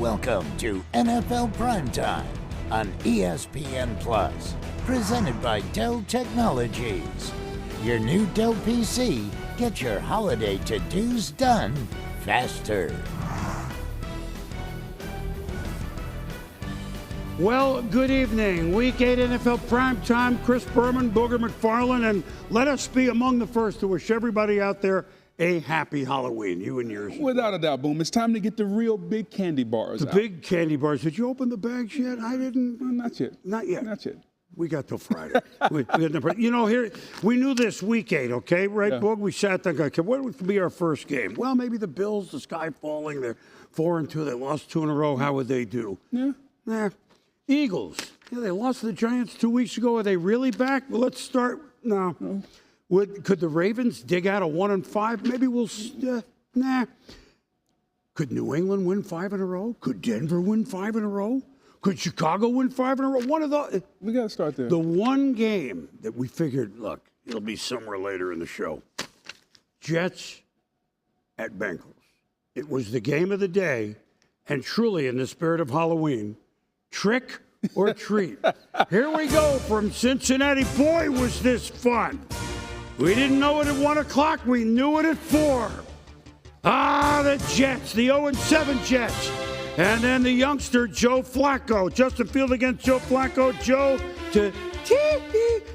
Welcome to NFL Primetime on ESPN Plus, presented by Dell Technologies. Your new Dell PC gets your holiday to-dos done faster. Well, good evening. Week 8 NFL Primetime. Chris Berman, Booger McFarland, and let us be among the first to wish everybody out there a happy Halloween, you and yours. Without a doubt, Boom. It's time to get the real big candy bars The out. big candy bars. Did you open the bags yet? I didn't. Well, not yet. Not yet. Not yet. We got till Friday. Here, we knew this week 8, okay? Right, Yeah. Boog? We sat there, okay, what would be our first game? Well, maybe the Bills, the sky falling. They're 4-2. They lost 2 in a row. How would they do? Yeah. Nah. Eagles. Yeah, they lost to the Giants 2 weeks ago. Are they really back? Well, let's start. No. Could the Ravens dig out a 1-5? Maybe we'll. Nah. Could New England win 5 in a row? Could Denver win 5 in a row? Could Chicago win 5 in a row? One of those. We got to start there. The one game that we figured, look, it'll be somewhere later in the show. Jets at Bengals. It was the game of the day, and truly, in the spirit of Halloween, trick or treat. Here we go from Cincinnati. Boy, was this fun. We didn't know it at 1 o'clock. We knew it at 4. The Jets, the 0-7 Jets. And then the youngster, Joe Flacco. Justin Field against Joe Flacco. Joe to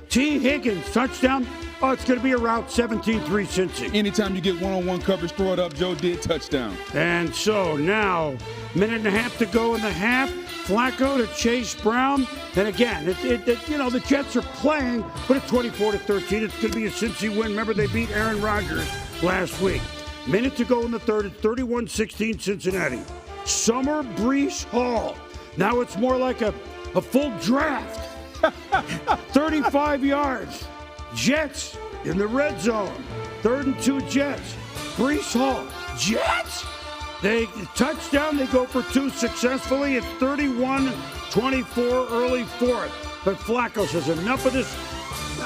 T. Higgins. Touchdown. Oh, it's going to be a route 17-3 Cincy. Anytime you get one-on-one coverage, throw it up. Joe did touchdown. And so now, minute and a half to go in the half. Flacco to Chase Brown. And again, the Jets are playing, but it's 24-13. It's going to be a Cincy win. Remember, they beat Aaron Rodgers last week. Minute to go in the third. It's 31-16 Cincinnati. Summer Breece Hall. Now it's more like a full draft. 35 yards. Jets in the red zone. 3rd and 2 Jets. Breece Hall. Jets? They touchdown. They go for 2 successfully. It's 31-24 early 4th. But Flacco says enough of this.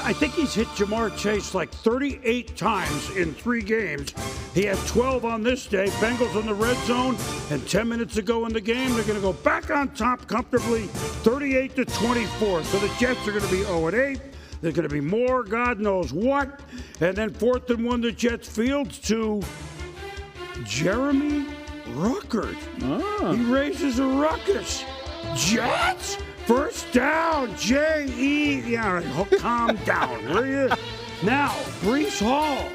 I think he's hit Jamar Chase like 38 times in 3 games. He had 12 on this day. Bengals in the red zone, and 10 minutes to go in the game. They're going to go back on top comfortably, 38-24. So the Jets are going to be 0-8. There's going to be more, God knows what. And then 4th and 1 to Jets. Fields to Jeremy Ruckert. He raises a ruckus. Jets? First down, J.E. Yeah, calm down, will you? Now, Breece Hall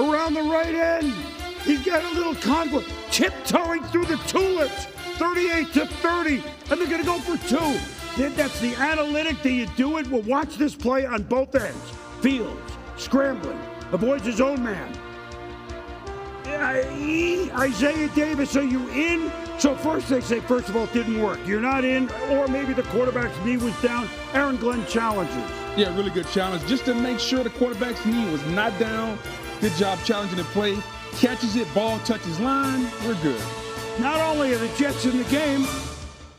around the right end. He's got a little conflict, tiptoeing through the tulips, 38-30, and they're going to go for 2. That's the analytic that you do it. Well, watch this play on both ends. Fields scrambling, avoids his own man. Isaiah Davis, are you in? So first they say, first of all, it didn't work. You're not in, or maybe the quarterback's knee was down. Aaron Glenn challenges. Yeah, really good challenge. Just to make sure the quarterback's knee was not down. Good job challenging the play. Catches it, ball touches line. We're good. Not only are the Jets in the game,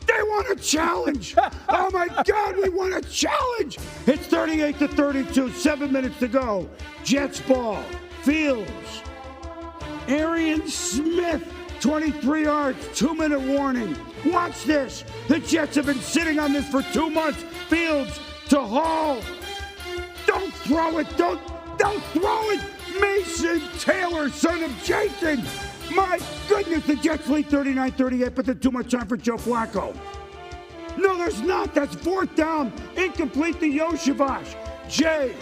they want a challenge. Oh, my God, we want a challenge. It's 38-32, 7 minutes to go. Jets ball. Fields. Arian Smith, 23 yards, 2-minute warning. Watch this. The Jets have been sitting on this for 2 months. Fields to Hall. Don't throw it. Don't throw it. Mason Taylor, son of Jason. My goodness, the Jets lead 39-38, but there's too much time for Joe Flacco. No, there's not. That's 4th down. Incomplete to Yoshavash. Jets.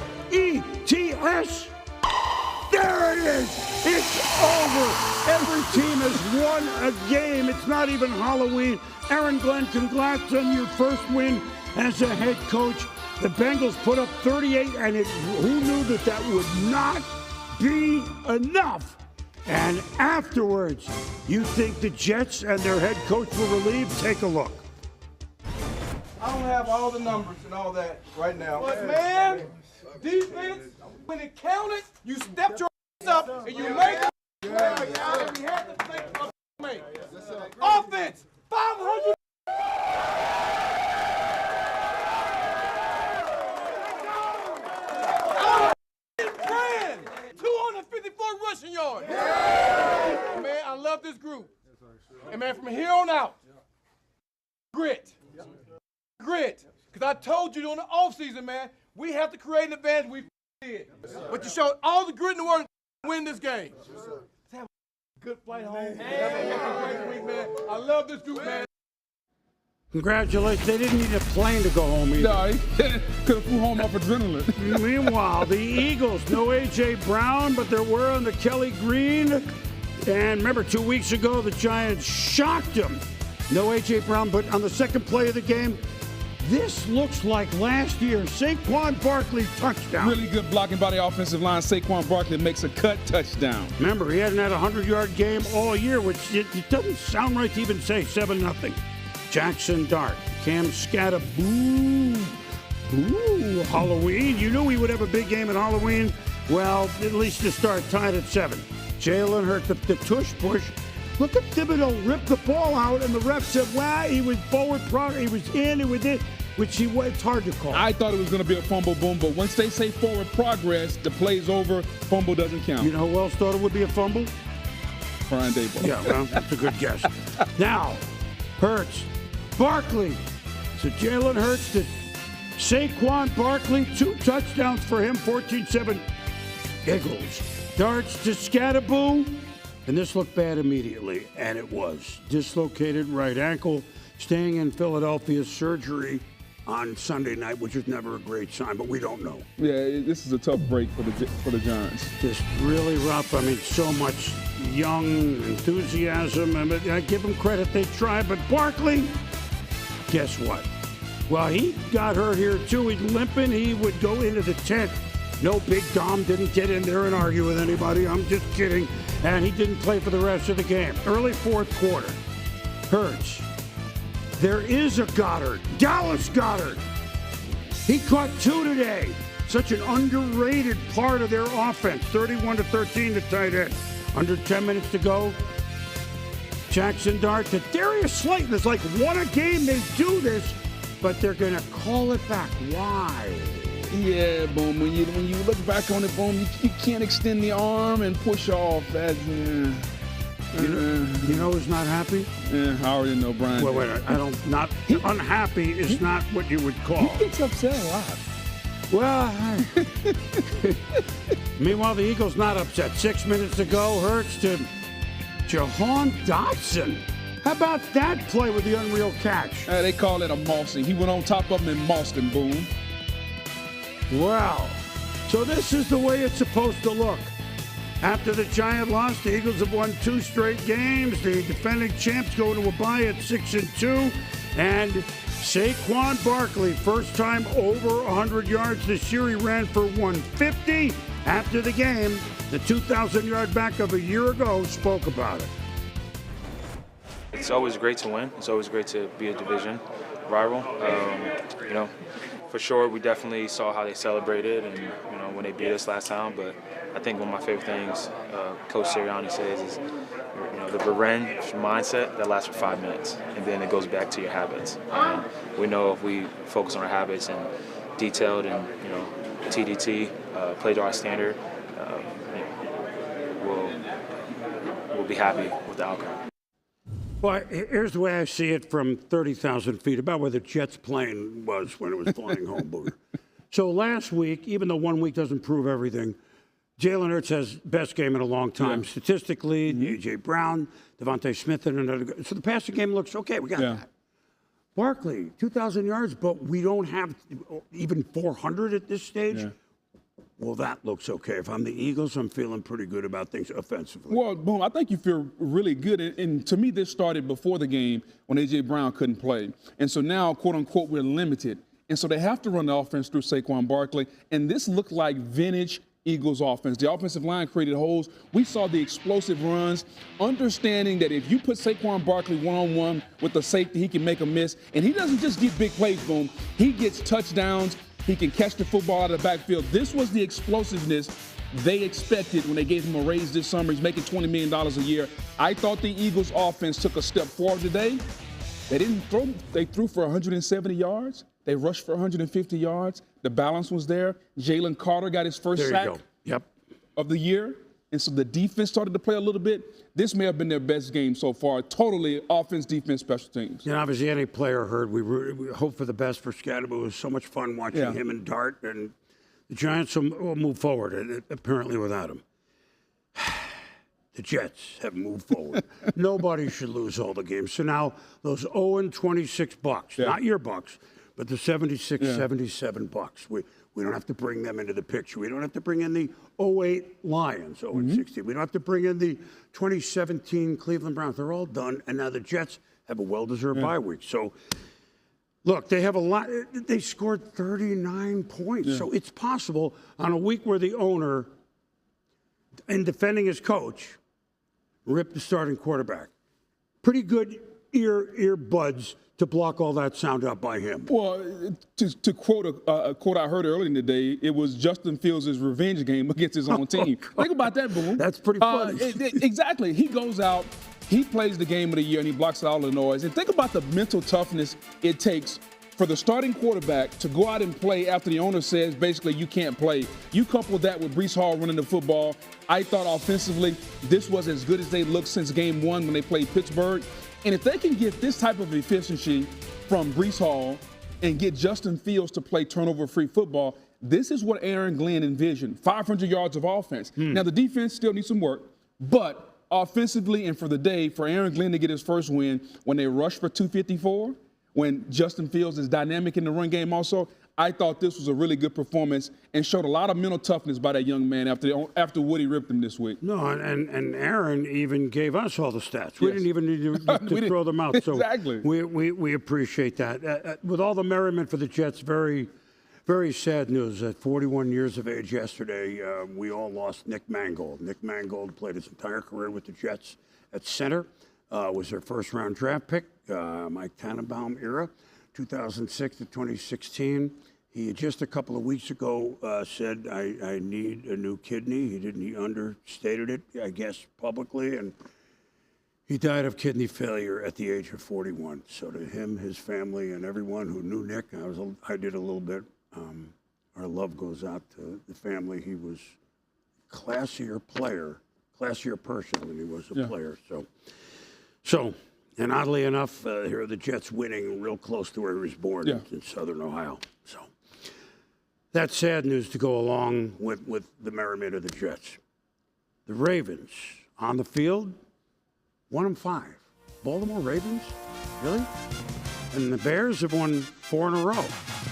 There it is. It's over. Every team has won a game. It's not even Halloween. Aaron Glenn, congrats on your first win as a head coach. The Bengals put up 38, and who knew that would not be enough? And afterwards, you think the Jets and their head coach were relieved? Take a look. I don't have all the numbers and all that right now. But man, defense, when it counted, you stepped your up and you made it. Offense, 500. Brand, 254 rushing yards. Man, I love this group. And man, from here on out, grit. Grit. Because I told you during the offseason, man, we have to create an advantage. We did. But you showed all the grit in the world to win this game. Let's have a good flight home. Have a great week, man. I love this group, man. Congratulations. They didn't need a plane to go home either. No, he could have flew home off adrenaline. Meanwhile, the Eagles, no A.J. Brown, but they're wearing the Kelly Green. And remember, 2 weeks ago, the Giants shocked them. No A.J. Brown, but on the second play of the game, this looks like last year. Saquon Barkley touchdown. Really good blocking by the offensive line. Saquon Barkley makes a cut touchdown. Remember, he hadn't had a 100-yard game all year, which it doesn't sound right to even say 7-0. Jackson Dart, Cam Skatta, boo, Halloween. You knew he would have a big game at Halloween. Well, at least to start tied at 7. Jalen Hurts, the tush push. Look at Thibodeau rip the ball out, and the ref said, well, he was forward progress, he was in, and with it, which it's hard to call. I thought it was going to be a fumble boom, but once they say forward progress, the play's over, fumble doesn't count. You know who else thought it would be a fumble? Brian Daboll. Yeah, well, that's a good guess. Now, Hurts, Barkley. So Jalen Hurts to Saquon Barkley, 2 touchdowns for him, 14-7 Eagles. Darts to Scattaboo. And this looked bad immediately, and it was. Dislocated right ankle, staying in Philadelphia, surgery on Sunday night, which is never a great sign, but we don't know. Yeah, this is a tough break for the Giants. Just really rough. I mean, so much young enthusiasm. I give them credit, they tried, but Barkley, guess what? Well, he got hurt here too. He's limping. He would go into the tent. No, Big Dom didn't get in there and argue with anybody. I'm just kidding. And he didn't play for the rest of the game. Early fourth quarter. Hurts. There is a Goddard. Dallas Goddard. He caught 2 today. Such an underrated part of their offense. 31-13 to tight end. Under 10 minutes to go. Jackson Dart to Darius Slayton. It's like, what a game. They do this, but they're going to call it back. Why? Yeah, Boom. When you look back on it, Boom, you can't extend the arm and push off. That's, You know who's not happy? Yeah, I already know Brian. Wait, not unhappy is not what you would call. He gets upset a lot. Well, meanwhile, the Eagles not upset. 6 minutes to go, Hurts to Jahan Dotson. How about that play with the unreal catch? They call it a mossing. He went on top of him and mossed him, Boom. Wow. So this is the way it's supposed to look. After the Giant loss, the Eagles have won 2 straight games. The defending champs go to a bye at 6-2. And Saquon Barkley, first time over 100 yards this year. He ran for 150. After the game, the 2,000-yard back of a year ago spoke about it. It's always great to win. It's always great to be a division rival. For sure, we definitely saw how they celebrated and, when they beat us last time. But I think one of my favorite things Coach Sirianni says is, the revenge mindset that lasts for 5 minutes, and then it goes back to your habits. And we know if we focus on our habits and detailed and, TDT, play to our standard, we'll be happy with the outcome. Well, here's the way I see it from 30,000 feet, about where the Jets plane was when it was flying home, Booger. So last week, even though 1 week doesn't prove everything, Jalen Hurts has best game in a long time. Yeah. Statistically, A.J. Brown, Devontae Smith, and another guy. So the passing game looks okay. We got that. Barkley, 2,000 yards, but we don't have even 400 at this stage. Yeah. Well, that looks okay. If I'm the Eagles, I'm feeling pretty good about things offensively. Well, Boom, I think you feel really good. And to me, this started before the game when A.J. Brown couldn't play. And so now, quote unquote, we're limited. And so they have to run the offense through Saquon Barkley. And this looked like vintage Eagles offense. The offensive line created holes. We saw the explosive runs, understanding that if you put Saquon Barkley one-on-one with the safety, he can make a miss. And he doesn't just get big plays, Boom. He gets touchdowns. He can catch the football out of the backfield. This was the explosiveness they expected when they gave him a raise this summer. He's making $20 million a year. I thought the Eagles offense took a step forward today. They didn't throw. They threw for 170 yards. They rushed for 150 yards. The balance was there. Jalen Carter got his first sack of the year. and so the defense started to play a little bit. This may have been their best game so far. Totally offense, defense, special teams. You know, obviously any player heard we hope for the best for Scadaboo. It was so much fun watching him and Dart, and the Giants will move forward, apparently without him. The Jets have moved forward. Nobody should lose all the games. So now those 0-26 Bucks, not your Bucks, but the 76-77 Bucks. We don't have to bring them into the picture. We don't have to bring in the 08 Lions, 0-16. We don't have to bring in the 2017 Cleveland Browns. They're all done, and now the Jets have a well-deserved bye week. So, look, they have a lot. They scored 39 points. So it's possible on a week where the owner, in defending his coach, ripped the starting quarterback. Pretty good earbuds to block all that sound out by him. Well, to quote a quote I heard earlier in the day, it was Justin Fields' revenge game against his own team. Think about that, Boom. That's pretty funny. Exactly. He goes out, he plays the game of the year, and he blocks out all the noise. And think about the mental toughness it takes for the starting quarterback to go out and play after the owner says, basically, you can't play. You couple that with Breece Hall running the football. I thought offensively, this was as good as they looked since game one when they played Pittsburgh. And if they can get this type of efficiency from Breece Hall and get Justin Fields to play turnover-free football, this is what Aaron Glenn envisioned, 500 yards of offense. Now, the defense still needs some work, but offensively and for the day, for Aaron Glenn to get his first win when they rushed for 254, when Justin Fields is dynamic in the run game also, I thought this was a really good performance and showed a lot of mental toughness by that young man after Woody ripped him this week. No, and Aaron even gave us all the stats. We didn't even need to throw them out. So exactly. We appreciate that. With all the merriment for the Jets, very, very sad news. At 41 years of age yesterday, we all lost Nick Mangold. Nick Mangold played his entire career with the Jets at center. Was their first-round draft pick, Mike Tannenbaum era, 2006 to 2016. He just a couple of weeks ago said, I need a new kidney. He understated it, I guess, publicly, and he died of kidney failure at the age of 41. So to him, his family, and everyone who knew Nick, I did a little bit. Our love goes out to the family. He was a classier person than he was a player. So, and oddly enough, here are the Jets winning real close to where he was born in Southern Ohio. So, that's sad news to go along with the merriment of the Jets. The Ravens on the field, 1-5. Baltimore Ravens? Really? And the Bears have won 4 in a row.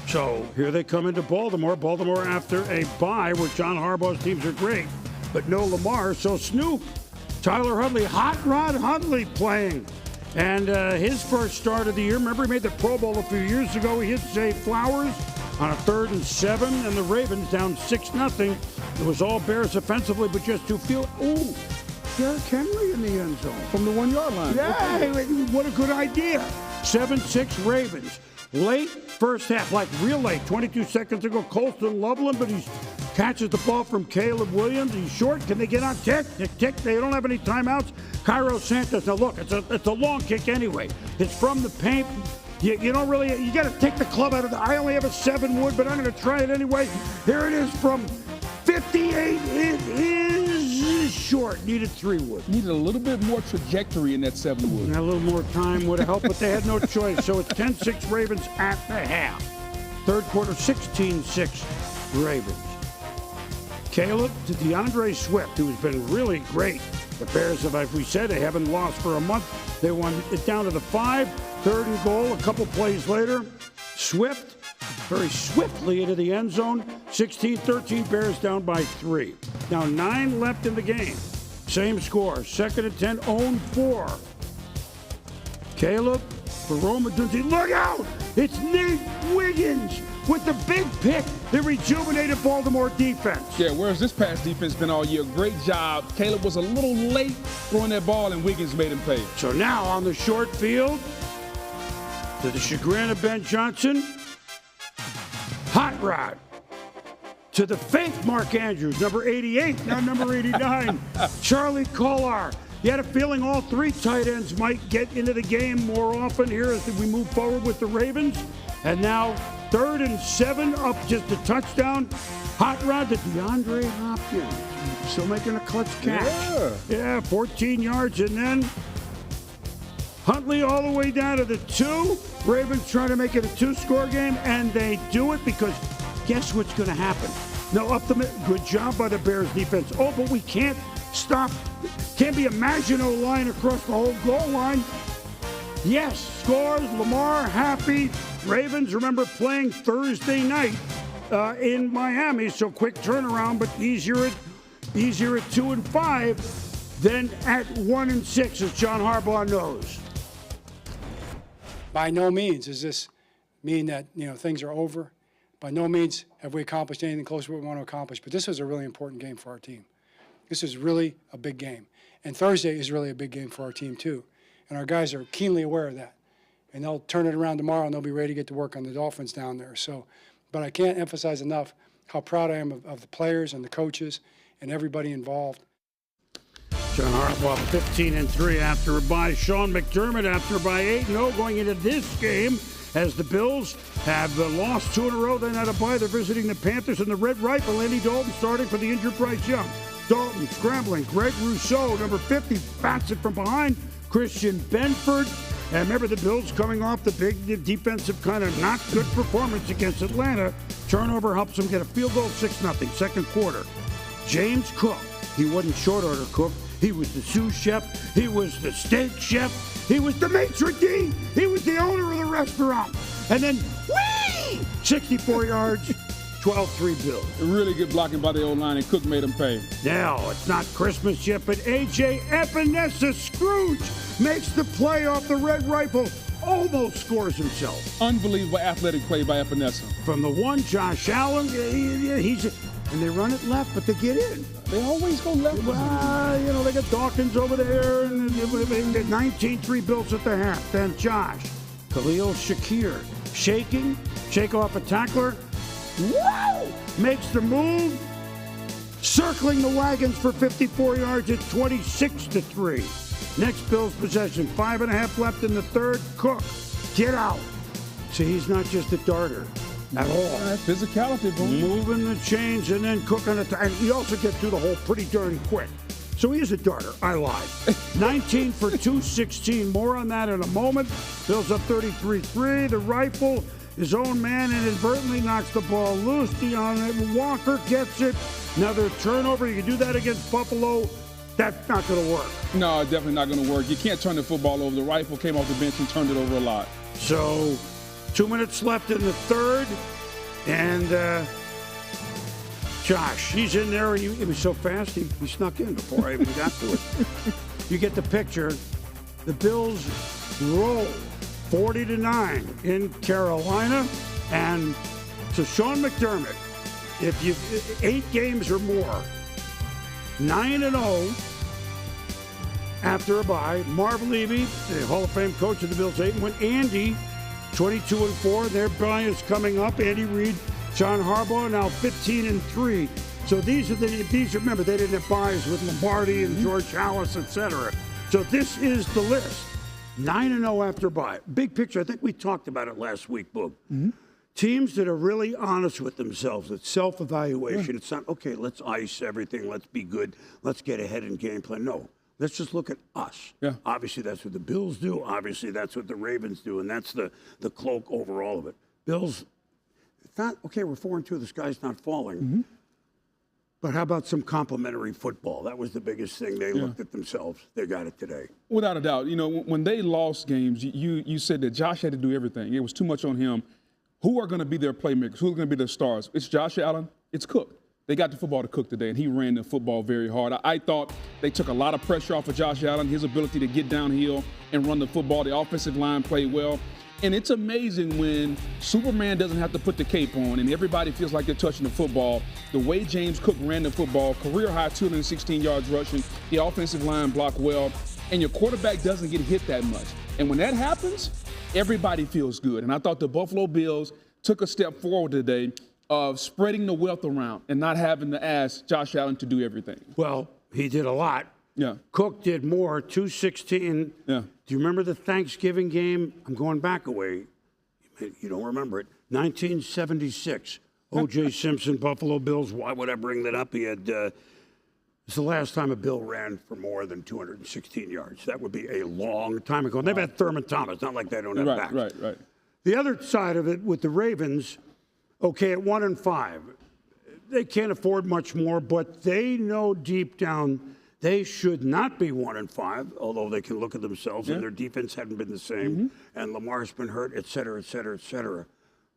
So, here they come into Baltimore. Baltimore after a bye where John Harbaugh's teams are great, but no Lamar, so Snoop. Tyler Huntley, Hot Rod Huntley playing. And his first start of the year, remember he made the Pro Bowl a few years ago. He hit Zay Flowers on a 3rd and 7, and the Ravens down 6-0. It was all Bears offensively, but just 2 field. Ooh, Derrick Henry in the end zone. From the 1-yard line. Yeah, what a good idea. 7-6 Ravens. Late first half, like real late, 22 seconds ago, Colston Loveland, but he's catches the ball from Caleb Williams. He's short. Can they get on tick? Tick. They don't have any timeouts. Cairo Santos. Now look, it's a long kick anyway. It's from the paint. You don't really. You got to take the club out of the. I only have a 7 wood, but I'm going to try it anyway. Here it is from 58. It is short. Needed 3 wood. Needed a little bit more trajectory in that 7 wood. And a little more time would have helped, but they had no choice. So it's 10-6 Ravens at the half. Third quarter, 16-6 Ravens. Caleb to DeAndre Swift, who's been really great. The Bears have, like we said, they haven't lost for a month. They won it down to the 5, 3rd and goal. A couple plays later, Swift very swiftly into the end zone. 16-13, Bears down by 3. Now 9 left in the game. Same score. 2nd and 10, own 4. Caleb for Rome Odunze. Look out! It's Nate Wiggins with the big pick, the rejuvenated Baltimore defense. Yeah, whereas this pass defense been all year. Great job. Caleb was a little late throwing that ball, and Wiggins made him pay. So now on the short field, to the chagrin of Ben Johnson, Hot Rod. To the fake Mark Andrews, number 88, now number 89, Charlie Kolar. You had a feeling all 3 tight ends might get into the game more often here as we move forward with the Ravens. And now 3rd and 7, up just a touchdown. Hot rod to DeAndre Hopkins. Still making a clutch catch. Yeah, 14 yards. And then Huntley all the way down to the 2. Ravens trying to make it a 2-score game, and they do it because guess what's going to happen? No, up the middle. Good job by the Bears defense. Oh, but we can't stop. Can't be a Maginot line across the whole goal line. Yes, scores. Lamar happy. Ravens, remember, playing Thursday night in Miami, so quick turnaround, but easier at 2-5 than at 1-6, as John Harbaugh knows. By no means does this mean that things are over. By no means have we accomplished anything close to what we want to accomplish. But this was a really important game for our team. This is really a big game, and Thursday is really a big game for our team too. And our guys are keenly aware of that. And they'll turn it around tomorrow, and they'll be ready to get to work on the Dolphins down there. So, but I can't emphasize enough how proud I am of the players and the coaches and everybody involved. John Harbaugh 15-3 after a bye. Sean McDermott after a bye 8-0 going into this game as the Bills have lost 2 in a row. Then had a bye. They're visiting the Panthers and the Red Rifle. Andy Dalton starting for the injured Bryce Young. Dalton scrambling. Greg Rousseau, number 50, bats it from behind. Christian Benford. And remember, the Bills coming off the big defensive kind of not good performance against Atlanta. Turnover helps them get a field goal, 6-0, second quarter. James Cook, he wasn't short order cook. He was the sous chef. He was the steak chef. He was the maitre d'. He was the owner of the restaurant. And then, whee! 64 yards, 12-3 Bills. Really good blocking by the O-line, and Cook made him pay. Now, it's not Christmas yet, but A.J. Epinesa Scrooge makes the play off the Red Rifle. Almost scores himself. Unbelievable athletic play by Epinesa. From the 1, Josh Allen, and they run it left, but they get in. They always go left. Well, they got Dawkins over there, and 19-3 Bills at the half. Then Josh, Khalil Shakir, shake off a tackler. Whoa! Makes the move, circling the wagons for 54 yards at 26-3. Next Bills possession, 5.5 left in the third. Cook, get out. See, he's not just a darter at all. Physicality, boy. Moving the chains and then Cook on it. And he also gets through the hole pretty darn quick. So he is a darter. I lied. 19 for 216. More on that in a moment. Bills up 33-3. The Rifle, his own man, inadvertently knocks the ball loose. Deon Walker gets it. Another turnover. You can do that against Buffalo. That's not going to work. No, definitely not going to work. You can't turn the football over. The Rifle came off the bench and turned it over a lot. So 2 minutes left in the third. And Josh, he's in there. And he was so fast, he snuck in before I even got to it. You get the picture. The Bills roll 40-9 in Carolina. And so Sean McDermott, if you 8 games or more, 9-0 after a bye. Marv Levy, the Hall of Fame coach of the Bills, 8-1. Andy, 22-4. Their bye is coming up. Andy Reid, John Harbaugh, now 15-3. So these are remember, they didn't have buys with Lombardi and George Halas, etc. So this is the list. 9-0 after bye. Big picture. I think we talked about it last week, Boog. Teams that are really honest with themselves, it's self-evaluation. It's not, okay, let's ice everything, let's be good, let's get ahead in game plan. No, let's just look at us. Yeah. Obviously, that's what the Bills do. Obviously, that's what the Ravens do, and that's the cloak over all of it. Bills, it's not, okay, we're 4-2, the sky's not falling. But how about some complimentary football? That was the biggest thing. They looked at themselves. They got it today. Without a doubt. When they lost games, you said that Josh had to do everything. It was too much on him. Who are going to be their playmakers? Who are going to be their stars? It's Josh Allen. It's Cook. They got the football to Cook today, and he ran the football very hard. I thought they took a lot of pressure off of Josh Allen, his ability to get downhill and run the football. The offensive line played well. And it's amazing when Superman doesn't have to put the cape on and everybody feels like they're touching the football. The way James Cook ran the football, career high 216 yards rushing, the offensive line blocked well, and your quarterback doesn't get hit that much. And when that happens, everybody feels good. And I thought the Buffalo Bills took a step forward today of spreading the wealth around and not having to ask Josh Allen to do everything. Well, he did a lot. Yeah. Cook did more, 216. Yeah. Do you remember the Thanksgiving game? I'm going back away. You don't remember it. 1976. O.J. Simpson, Buffalo Bills. Why would I bring that up? He had. It's the last time a Bill ran for more than 216 yards. That would be a long time ago. And they've had Thurman Thomas. Not like they don't have backs. Right. The other side of it with the Ravens, okay, at 1-5, they can't afford much more, but they know deep down they should not be 1-5, although they can look at themselves and their defense hadn't been the same, and Lamar's been hurt, et cetera, et cetera, et cetera.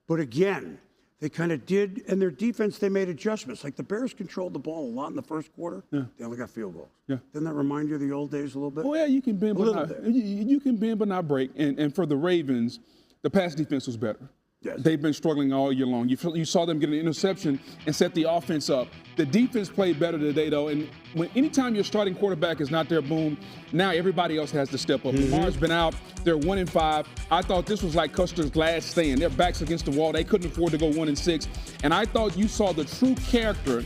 But again, they kind of did, and their defense, they made adjustments. Like the Bears controlled the ball a lot in the first quarter. Yeah. They only got field goals. Yeah. Doesn't that remind you of the old days a little bit? Oh, yeah, you can bend, but you can bend but not break. And for the Ravens, the pass defense was better. Yes. They've been struggling all year long. You saw them get an interception and set the offense up. The defense played better today, though. And anytime your starting quarterback is not there, boom, now everybody else has to step up. Lamar's been out. They're 1-5. I thought this was like Custer's last stand. Their backs against the wall. They couldn't afford to go 1-6. And I thought you saw the true character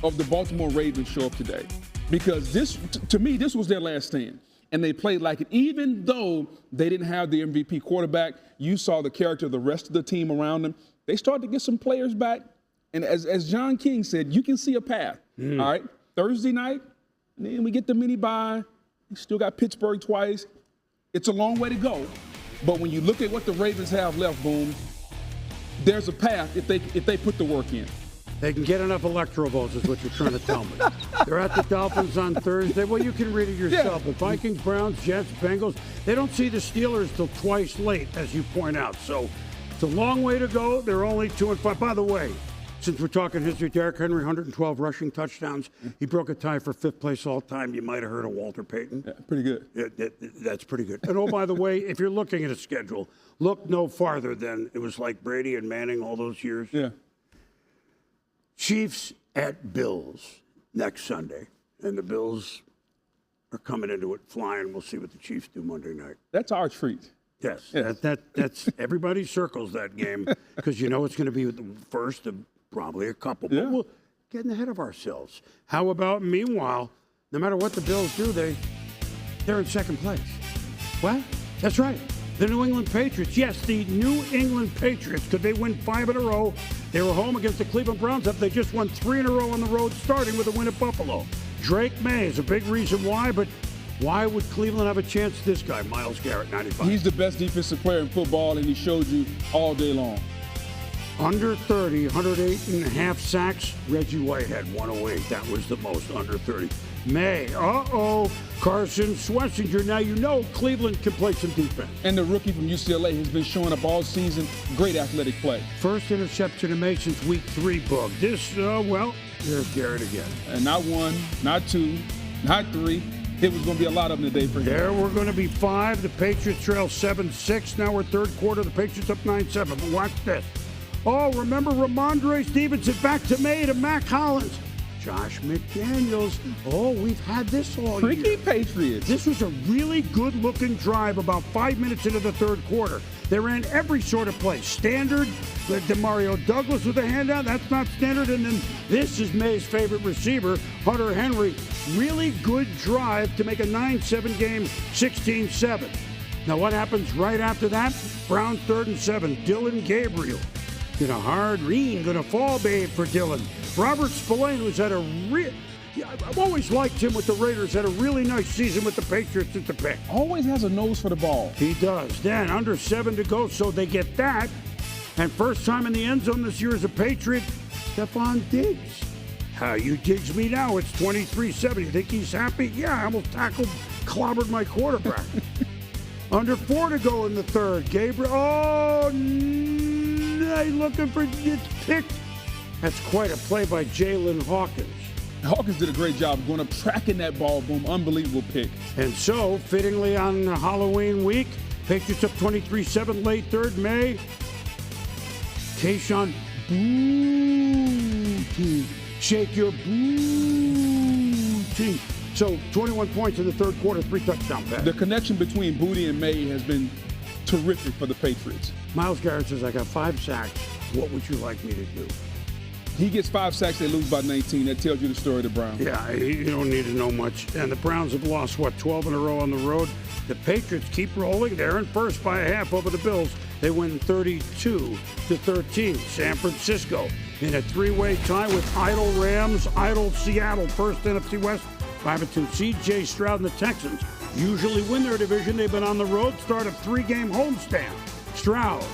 of the Baltimore Ravens show up today. Because this, to me, this was their last stand. And they played like it. Even though they didn't have the MVP quarterback, you saw the character of the rest of the team around them. They started to get some players back. And as John King said, you can see a path. All right, Thursday night, and then we get the mini bye. We still got Pittsburgh twice. It's a long way to go. But when you look at what the Ravens have left, boom, there's a path if they put the work in. They can get enough electro votes, is what you're trying to tell me. They're at the Dolphins on Thursday. Well, you can read it yourself. The Vikings, Browns, Jets, Bengals, they don't see the Steelers till twice late, as you point out. So it's a long way to go. They're only 2-5. By the way, since we're talking history, Derrick Henry, 112 rushing touchdowns. He broke a tie for 5th place all time. You might have heard of Walter Payton. Yeah, pretty good. That's pretty good. And oh, by the way, if you're looking at a schedule, look no farther than it was like Brady and Manning all those years. Yeah. Chiefs at Bills next Sunday, and the Bills are coming into it flying. We'll see what the Chiefs do Monday night. That's our treat. Yes, that's everybody circles that game because you know it's going to be the first of probably a couple. But we're getting ahead of ourselves. How about meanwhile, no matter what the Bills do, they're in second place. What? That's right. The New England Patriots. Yes, the New England Patriots. Could they win 5 in a row? They were home against the Cleveland Browns. They just won 3 in a row on the road, starting with a win at Buffalo. Drake May is a big reason why, but why would Cleveland have a chance? This guy, Myles Garrett, 95. He's the best defensive player in football, and he showed you all day long. Under 30, 108.5 sacks. Reggie Whitehead, 108. That was the most, under 30. May, Carson Schwarzenegger. Now you know Cleveland can play some defense. And the rookie from UCLA has been showing up all season. Great athletic play. First interception in May since week 3, Boog. This, there's Garrett again. And not 1, not 2, not 3. It was going to be a lot of them today for him. There were going to be 5. The Patriots trail 7-6. Now we're third quarter. The Patriots up 9-7. But watch this. Oh, remember Ramondre Stevenson back to May to Mac Hollins. Josh McDaniels. Oh, we've had this all year. Freaky Patriots. This was a really good-looking drive about 5 minutes into the third quarter. They ran every sort of play. Standard, Demario Douglas with a handout. That's not standard. And then this is May's favorite receiver, Hunter Henry. Really good drive to make a 9-7 game, 16-7. Now what happens right after that? Browns 3rd and 7. Dylan Gabriel. Get a hard read, gonna fall babe for Dylan. Robert Spillane, who's had I've always liked him with the Raiders, had a really nice season with the Patriots at the pick. Always has a nose for the ball. He does. Then under 7 to go, so they get that. And first time in the end zone this year as a Patriot, Stephon Diggs. How you Diggs me now? It's 23-7. You think he's happy? Yeah, I almost clobbered my quarterback. Under 4 to go in the third. Gabriel, looking for it's picked. That's quite a play by Jalen Hawkins. Hawkins did a great job going up, tracking that ball. Boom, unbelievable pick. And so, fittingly on Halloween week, Patriots up 23-7, late third, May. Kayshon Boutte. Shake your booty. So, 21 points in the third quarter, 3 touchdown passes. The connection between Boutte and May has been terrific for the Patriots. Myles Garrett says, I got 5 sacks. What would you like me to do? He gets 5 sacks, they lose by 19. That tells you the story of the Browns. Yeah, you don't need to know much. And the Browns have lost, 12 in a row on the road. The Patriots keep rolling. They're in first by a half over the Bills, They win 32-13. San Francisco in a three-way tie with idle Rams, idle Seattle, first NFC West, 5-2. C.J. Stroud and the Texans usually win their division. They've been on the road, start a three-game homestand. Stroud,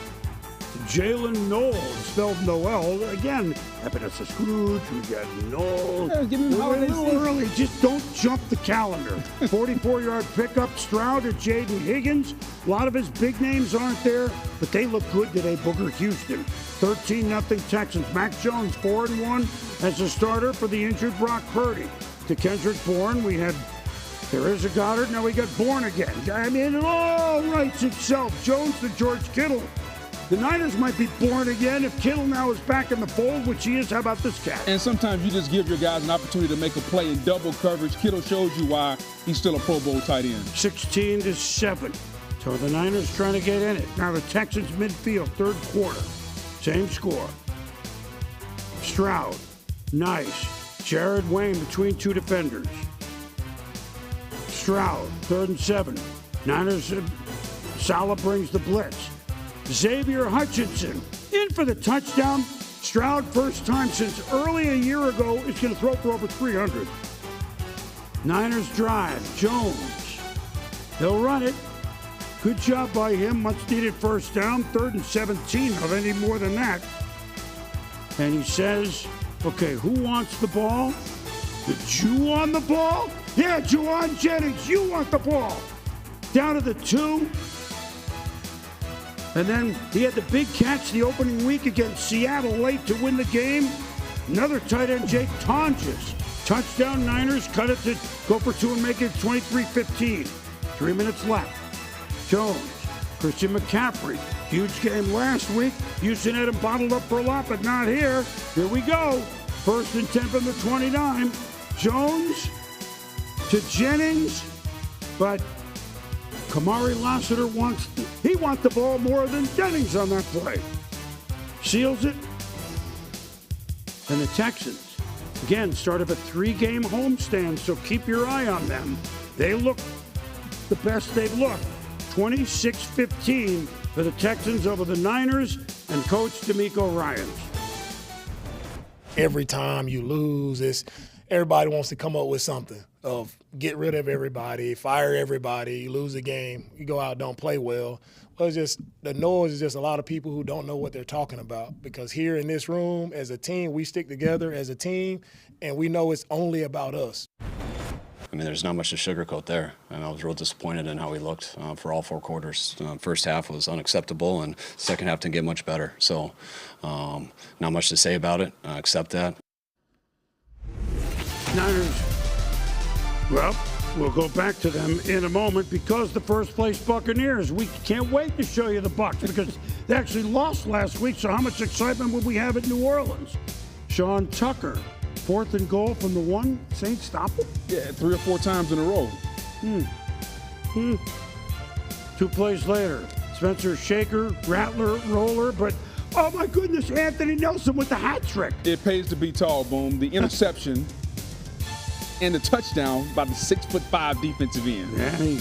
Jalen Knowles, spelled Noel. Again, Ebenezer Scrooge, we got Knowles. Yeah, give him We're a holiday little season. early. Just don't jump the calendar. 44-yard pickup. Stroud or Jaden Higgins. A lot of his big names aren't there, but they look good today. Booker Houston. 13-0 Texans. Mac Jones 4-1 as a starter for the injured Brock Purdy. To Kendrick Bourne, we had there is a Goddard. Now we got Bourne again. I mean, it all writes itself. Jones to George Kittle. The Niners might be born again if Kittle now is back in the fold, which he is. How about this cat? And sometimes you just give your guys an opportunity to make a play in double coverage. Kittle shows you why he's still a Pro Bowl tight end. 16-7. So the Niners trying to get in it. Now the Texans midfield, third quarter. Same score. Stroud. Nice. Jared Wayne between two defenders. Stroud, 3rd and 7. Niners, Salah brings the blitz. Xavier Hutchinson in for the touchdown. Stroud, first time since early a year ago, is going to throw for over 300. Niners drive. Jones. He'll run it. Good job by him. Much needed first down. 3rd and 17. Of any more than that. And he says, okay, who wants the ball? The Jew on the ball? Yeah, Juwan Jennings, you want the ball. Down to the 2. And then he had the big catch the opening week against Seattle late to win the game. Another tight end, Jake Tonjes. Touchdown Niners, cut it to go for 2 and make it 23-15. 3 minutes left. Jones, Christian McCaffrey. Huge game last week. Houston had him bottled up for a lot, but not here. Here we go. 1st and 10 from the 29. Jones to Jennings, but Kamari Lassiter wants the ball more than Jennings on that play. Seals it. And the Texans, again, start of a 3-game homestand, so keep your eye on them. They look the best they've looked. 26-15 for the Texans over the Niners and Coach DeMeco Ryans. Every time you lose, everybody wants to come up with something of get rid of everybody, fire everybody, you lose the game, you go out, don't play well. Well, it's just the noise is just a lot of people who don't know what they're talking about, because here in this room as a team, we stick together as a team, and we know it's only about us. I mean, there's not much to sugarcoat there, and I was real disappointed in how we looked for all 4 quarters. First half was unacceptable, and second half didn't get much better. So not much to say about it, except that. Niners, well, we'll go back to them in a moment because the first place Buccaneers, we can't wait to show you the Bucs because they actually lost last week, so how much excitement would we have at New Orleans? Sean Tucker, 4th and goal from the 1. Saints stop it? Yeah, 3 or 4 times in a row. 2 plays later, Spencer Shaker, Rattler, Roller, but oh my goodness, Anthony Nelson with the hat trick. It pays to be tall, Boom. The interception and the touchdown by the 6'5" defensive end. Yeah, he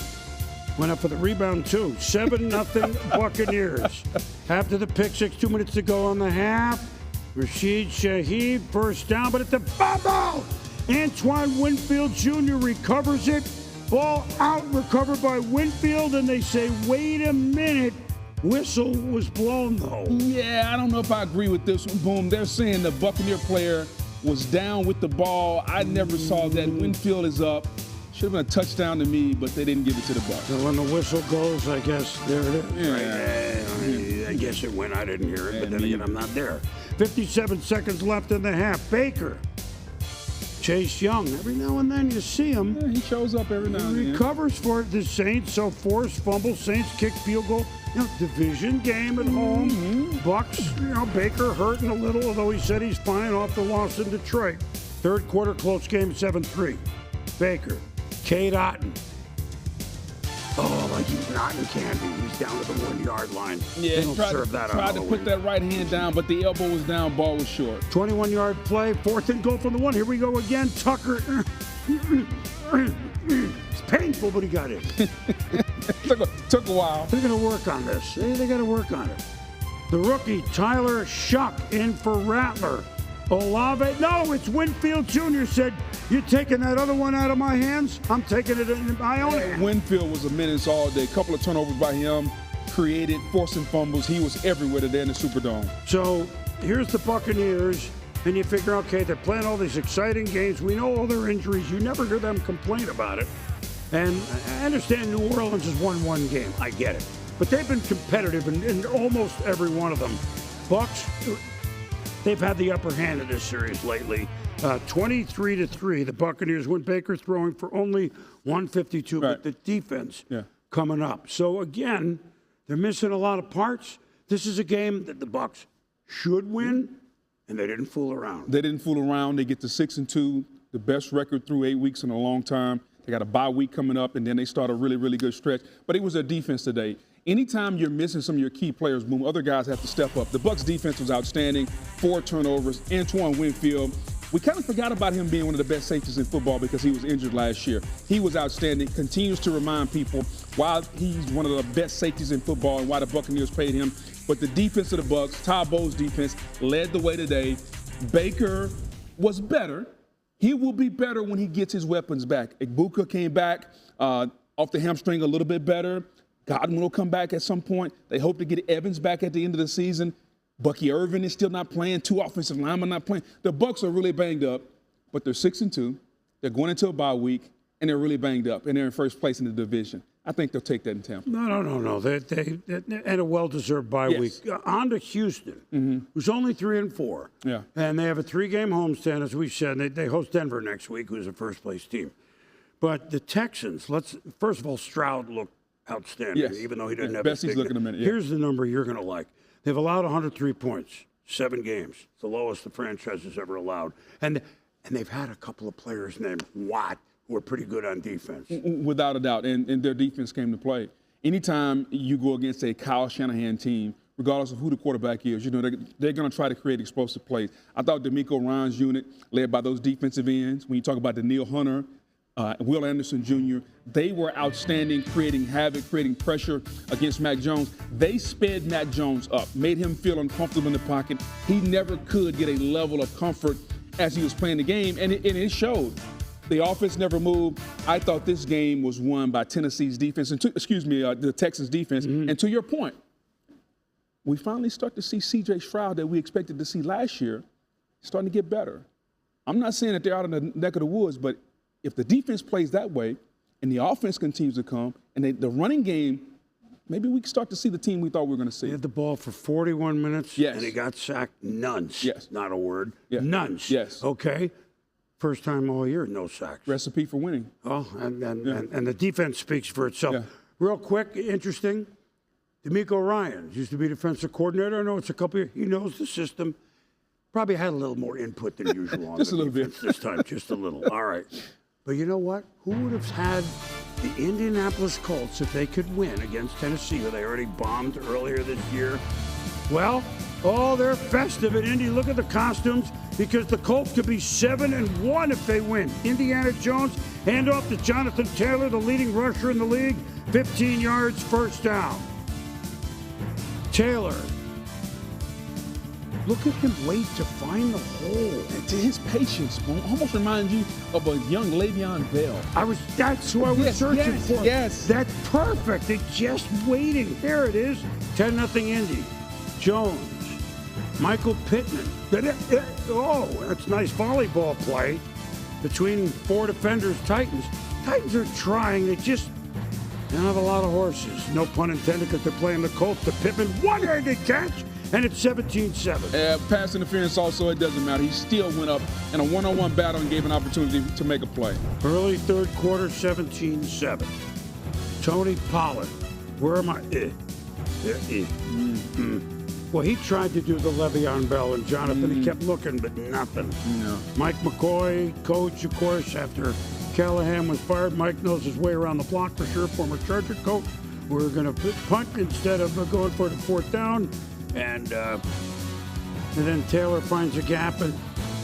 went up for the rebound too. 7-0 Buccaneers. After the pick 6, 2 minutes to go on the half. Rashid Shaheed, first down, but it's a fumble. Antoine Winfield Jr. recovers it. Ball out, recovered by Winfield, and they say, wait a minute. Whistle was blown, though. Yeah, I don't know if I agree with this one, Boom. They're saying the Buccaneer player was down with the ball. I never saw that. Winfield is up. Should have been a touchdown to me, but they didn't give it to the Bucs. So when the whistle goes, I guess there it is. Yeah. Right? I guess it went. I didn't hear it, but then again, I'm not there. 57 seconds left in the half. Baker. Chase Young. Every now and then you see him. Yeah, he shows up every now and He then. recovers for the Saints, so forced fumble. Saints kick field goal. Division game at home. Bucs, Baker hurting a little, although he said he's fine off the loss in Detroit. Third quarter, close game, 7-3. Baker. Cade Otton. Oh, like he's not in candy. He's down to the 1-yard line. Yeah, they don't serve that on tried to Halloween. put that right hand down, but the elbow was down, ball was short. 21-yard play, 4th and goal from the 1. Here we go again. Tucker. It's painful, but he got it. Took a while. They're going to work on this. They got to work on it. The rookie, Tyler Shuck, in for Rattler. Olave, no, it's Winfield Jr. said, "You're taking that other one out of my hands? I'm taking it in my own hands." Winfield was a menace all day. A couple of turnovers by him, created, forcing fumbles. He was everywhere today in the Superdome. So here's the Buccaneers, and you figure, okay, they're playing all these exciting games. We know all their injuries. You never hear them complain about it. And I understand New Orleans has won one game. I get it. But they've been competitive in almost every one of them. Bucs, they've had the upper hand in this series lately. 23-3, the Buccaneers win. Baker throwing for only 152, right. but the defense coming up. So again, they're missing a lot of parts. This is a game that the Bucs should win, and they didn't fool around. They didn't fool around. They get to 6-2, the best record through 8 weeks in a long time. They got a bye week coming up, and then they start a really, really good stretch. But it was their defense today. Anytime you're missing some of your key players, boom, other guys have to step up. The Bucs defense was outstanding. 4 turnovers. Antoine Winfield, we kind of forgot about him being one of the best safeties in football because he was injured last year. He was outstanding. Continues to remind people why he's one of the best safeties in football and why the Buccaneers paid him. But the defense of the Bucs, Todd Bowles' defense, led the way today. Baker was better. He will be better when he gets his weapons back. Igbuka came back off the hamstring a little bit better. Godwin will come back at some point. They hope to get Evans back at the end of the season. Bucky Irvin is still not playing. 2 offensive linemen not playing. The Bucs are really banged up, but they're 6-2. They're going into a bye week, and they're really banged up, and they're in first place in the division. I think they'll take that in Tampa. No. They and a well-deserved bye week. On to Houston, who's only 3-4. Yeah. And they have a 3-game homestand, as we said. They host Denver next week, who's a first-place team. But the Texans, first of all, Stroud looked outstanding, even though he didn't have best he's looked in a minute. Yeah. Here's the number you're going to like. They've allowed 103 points, 7 games. It's the lowest the franchise has ever allowed. And they've had a couple of players named Watt who are pretty good on defense. Without a doubt, and their defense came to play. Anytime you go against a Kyle Shanahan team, regardless of who the quarterback is, they're going to try to create explosive plays. I thought DeMeco Ryans' unit, led by those defensive ends, when you talk about Daniil Hunter, Will Anderson Jr., they were outstanding, creating havoc, creating pressure against Mac Jones. They sped Mac Jones up, made him feel uncomfortable in the pocket. He never could get a level of comfort as he was playing the game, and it showed. The offense never moved. I thought this game was won by Tennessee's defense, the Texans' defense. And to your point, we finally start to see C.J. Stroud that we expected to see last year starting to get better. I'm not saying that they're out in the neck of the woods, but if the defense plays that way and the offense continues to come and the running game, maybe we can start to see the team we thought we were going to see. He had the ball for 41 minutes, yes, and he got sacked nuns. Yes. Not a word. Yeah. Nuns. Yes. Okay. First time all year, no sacks. Recipe for winning. Oh, and the defense speaks for itself. Yeah. Real quick, interesting, DeMeco Ryans used to be defensive coordinator. I know it's a couple years. He knows the system. Probably had a little more input than usual on Just the a little defense bit. this time, just a little. All right. But you know what? Who would have had the Indianapolis Colts if they could win against Tennessee, who they already bombed earlier this year? Well, they're festive at Indy. Look at the costumes, because the Colts could be 7-1 if they win. Indiana Jones, hand off to Jonathan Taylor, the leading rusher in the league, 15 yards, first down. Taylor, look at him wait to find the hole. And to his patience, almost reminds you of a young Le'Veon Bell. That's who I was searching for. Yes. That's perfect. They're just waiting. There it is. 10-0 Indy. Jones. Michael Pittman. Oh, that's nice volleyball play between 4 defenders. Titans are trying. They don't have a lot of horses. No pun intended, because they're playing the Colts. The Pittman one-handed catch, and it's 17-7. Pass interference also, it doesn't matter. He still went up in a one-on-one battle and gave an opportunity to make a play. Early third quarter, 17-7. Tony Pollard. Where am I? Well, he tried to do the Le'Veon Bell and Jonathan. He kept looking, but nothing. No. Mike McCoy, coach, of course, after Callahan was fired. Mike knows his way around the block for sure, former Charger coach. We're going to punt instead of going for the 4th down. And then Taylor finds a gap and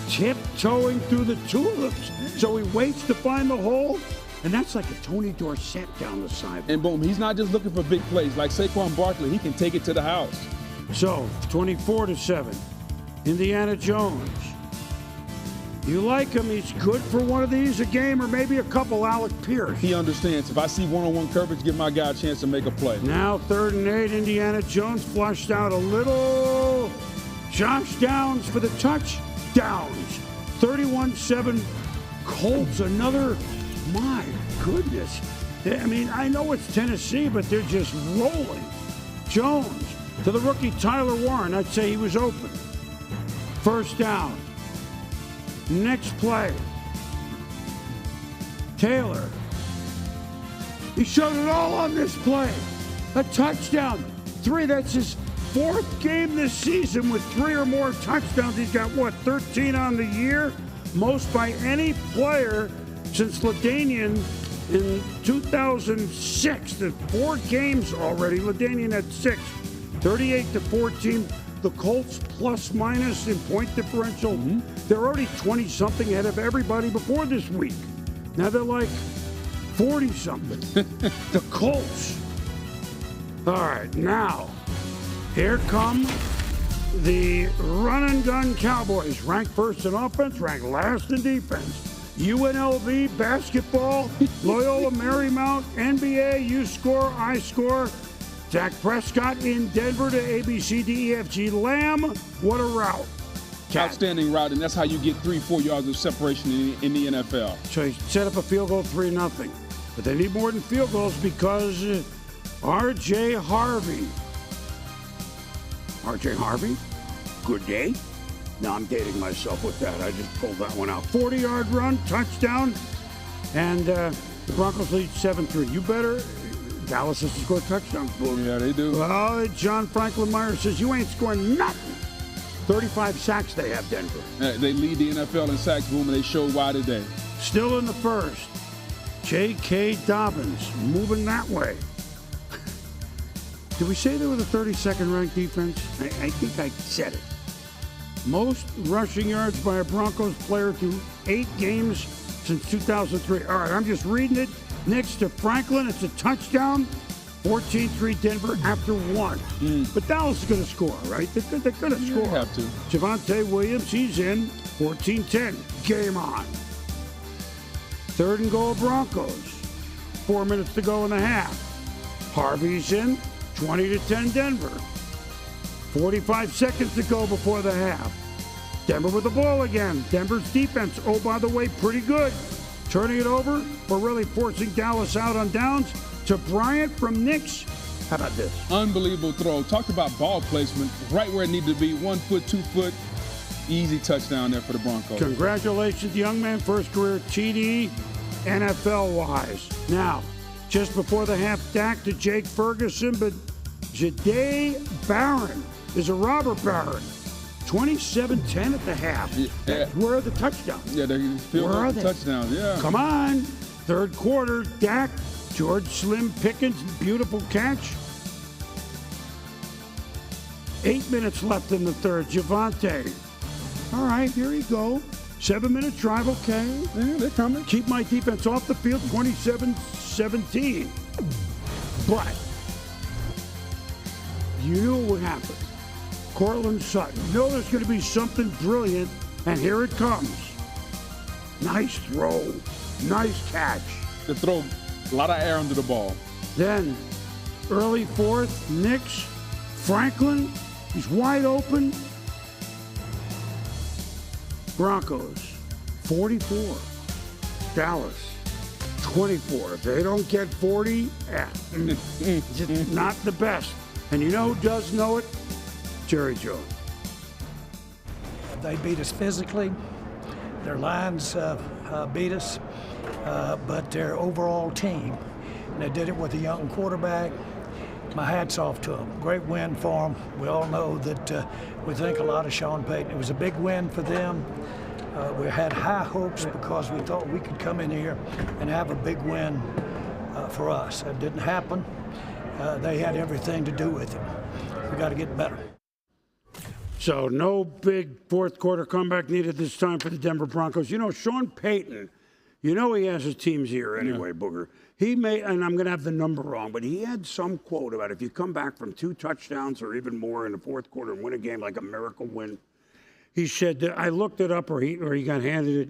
tiptoeing through the tulips. So he waits to find the hole. And that's like a Tony Dorsett down the sideline. And boom, he's not just looking for big plays. Like Saquon Barkley, he can take it to the house. So, 24-7, Indiana Jones. You like him, he's good for one of these a game or maybe a couple, Alec Pierce. He understands. If I see one-on-one coverage, give my guy a chance to make a play. Now 3rd and 8, Indiana Jones flushed out a little. Josh Downs for the touchdowns. 31-7 Colts, another, my goodness. I mean, I know it's Tennessee, but they're just rolling. Jones to the rookie Tyler Warren. I'd say he was open. 1st down. Next play. Taylor. He showed it all on this play. A touchdown. 3, that's his 4th game this season with 3 or more touchdowns. He's got, 13 on the year? Most by any player since LaDainian in 2006. There's 4 games already. LaDainian had 6. 38-14. The Colts plus minus in point differential. They're already 20-something ahead of everybody before this week. Now they're like 40-something. The Colts. All right, now here come the run-and-gun Cowboys. Ranked 1st in offense, ranked last in defense. UNLV basketball, Loyola Marymount, NBA, you score, I score. Dak Prescott in Denver to ABCDEFG. Lamb, what a route. Outstanding route, and that's how you get 3-4 yards of separation in the NFL. So he set up a field goal, 3-0. But they need more than field goals because R.J. Harvey. R.J. Harvey, good day. No, I'm dating myself with that. I just pulled that one out. 40-yard run, touchdown, and the Broncos lead 7-3. You better. Dallas has to score touchdowns. Yeah, they do. Well, John Franklin Myers says you ain't scoring nothing. 35 sacks they have, Denver. They lead the NFL in sacks, boom, and they showed why today. Still in the 1st. J.K. Dobbins moving that way. Did we say they were the 32nd ranked defense? I think I said it. Most rushing yards by a Broncos player through 8 games since 2003. All right, I'm just reading it. Next to Franklin, it's a touchdown. 14-3 Denver after 1. But Dallas is going to score, right? They're going to score. They have to. Javonte Williams, he's in. 14-10. Game on. 3rd and goal Broncos. 4 minutes to go in the half. Harvey's in. 20-10 Denver. 45 seconds to go before the half. Denver with the ball again. Denver's defense, oh, by the way, pretty good. Turning it over, or really forcing Dallas out on downs, to Bryant from Knicks. How about this? Unbelievable throw. Talked about ball placement, right where it needed to be, 1 foot, 2 foot. Easy touchdown there for the Broncos. Congratulations, young man. First career TD, NFL-wise. Now, just before the half, Dak to Jake Ferguson, but Jahdae Barron is a robber baron. 27-10 at the half. Yeah. Where are the touchdowns? Yeah, they feel Where are the they? touchdowns. Yeah. Come on. 3rd quarter, Dak, George Slim Pickens, beautiful catch. 8 minutes left in the 3rd. Javonte. All right, here you go. 7-minute drive, okay. Yeah, they're coming. Keep my defense off the field, 27-17. But you knew what would happen. Cortland Sutton. You know there's going to be something brilliant, and here it comes. Nice throw. Nice catch. To throw a lot of air under the ball. Then, early 4th, Knicks. Franklin, he's wide open. Broncos, 44. Dallas, 24. If they don't get 40, it's not the best. And you know who does know it? Jerry Jones. They beat us physically. Their lines beat us, but their overall team, and they did it with a young quarterback. My hat's off to them. Great win for them. We all know that we think a lot of Sean Payton. It was a big win for them. We had high hopes because we thought we could come in here and have a big win for us. That didn't happen. They had everything to do with it. We got to get better. So no big 4th quarter comeback needed this time for the Denver Broncos. You know, Sean Payton You know he has his team's ear anyway, Booger. He may, and I'm going to have the number wrong, but he had some quote about if you come back from 2 touchdowns or even more in the fourth quarter and win a game like a miracle win. He said that I looked it up, or he got handed it.